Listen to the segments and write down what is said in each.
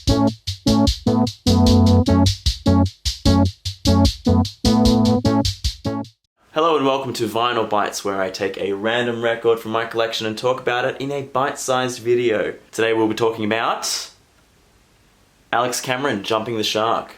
Hello and welcome to Vinyl Bites, where I take a random record from my collection and talk about it in a bite-sized video. Today we'll be talking about Alex Cameron, Jumping the Shark.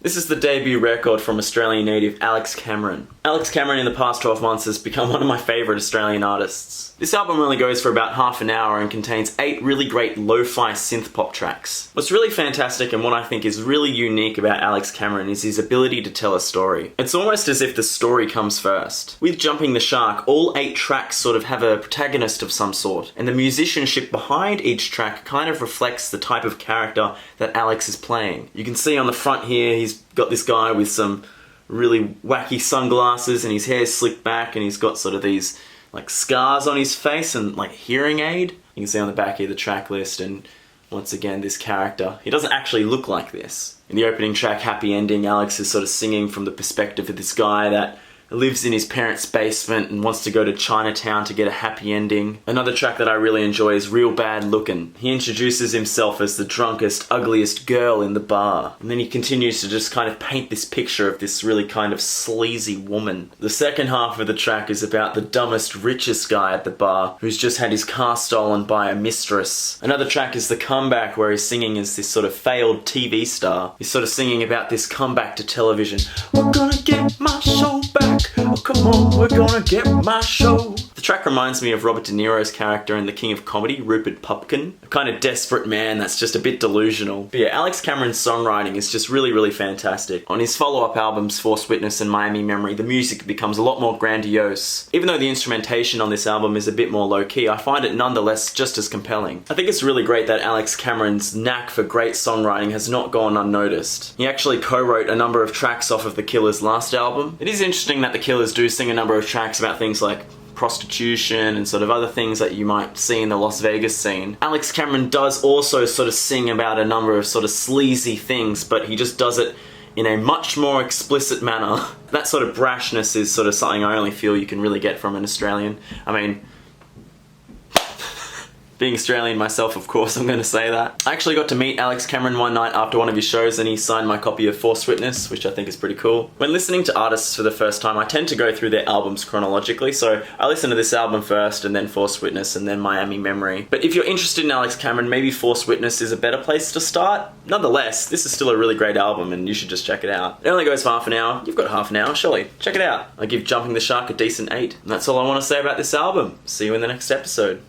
This is the debut record from Australian native Alex Cameron. Alex Cameron in the past 12 months has become one of my favourite Australian artists. This album only goes for about half an hour and contains 8 really great lo-fi synth pop tracks. What's really fantastic and what I think is really unique about Alex Cameron is his ability to tell a story. It's almost as if the story comes first. With Jumping the Shark, all 8 tracks sort of have a protagonist of some sort, and the musicianship behind each track kind of reflects the type of character that Alex is playing. You can see on the front here, he's got this guy with some really wacky sunglasses and his hair's slicked back and he's got sort of these like scars on his face and like hearing aid. You can see on the back here the track list, and once again this character. He doesn't actually look like this. In the opening track, Happy Ending, Alex is sort of singing from the perspective of this guy that lives in his parents' basement and wants to go to Chinatown to get a happy ending. Another track that I really enjoy is Real Bad Lookin'. He introduces himself as the drunkest, ugliest girl in the bar. And then he continues to just kind of paint this picture of this really kind of sleazy woman. The second half of the track is about the dumbest, richest guy at the bar who's just had his car stolen by a mistress. Another track is The Comeback, where he's singing as this sort of failed TV star. He's sort of singing about this comeback to television. We're gonna get my show back. Oh come on, we're gonna get my show. The track reminds me of Robert De Niro's character in The King of Comedy, Rupert Pupkin. A kind of desperate man that's just a bit delusional. But yeah, Alex Cameron's songwriting is just really fantastic. On his follow-up albums, Forced Witness and Miami Memory, the music becomes a lot more grandiose. Even though the instrumentation on this album is a bit more low-key, I find it nonetheless just as compelling. I think it's really great that Alex Cameron's knack for great songwriting has not gone unnoticed. He actually co-wrote a number of tracks off of The Killer's last album. It is interesting that The Killers do sing a number of tracks about things like prostitution and sort of other things that you might see in the Las Vegas scene. Alex Cameron does also sort of sing about a number of sort of sleazy things, but he just does it in a much more explicit manner. That sort of brashness is sort of something I only feel you can really get from an Australian. I mean, being Australian myself, of course, I'm going to say that. I actually got to meet Alex Cameron one night after one of his shows and he signed my copy of Forced Witness, which I think is pretty cool. When listening to artists for the first time, I tend to go through their albums chronologically, so I listen to this album first and then Forced Witness and then Miami Memory. But if you're interested in Alex Cameron, maybe Forced Witness is a better place to start. Nonetheless, this is still a really great album and you should just check it out. It only goes for half an hour. You've got half an hour, surely. Check it out. I give Jumping the Shark a decent 8. And that's all I want to say about this album. See you in the next episode.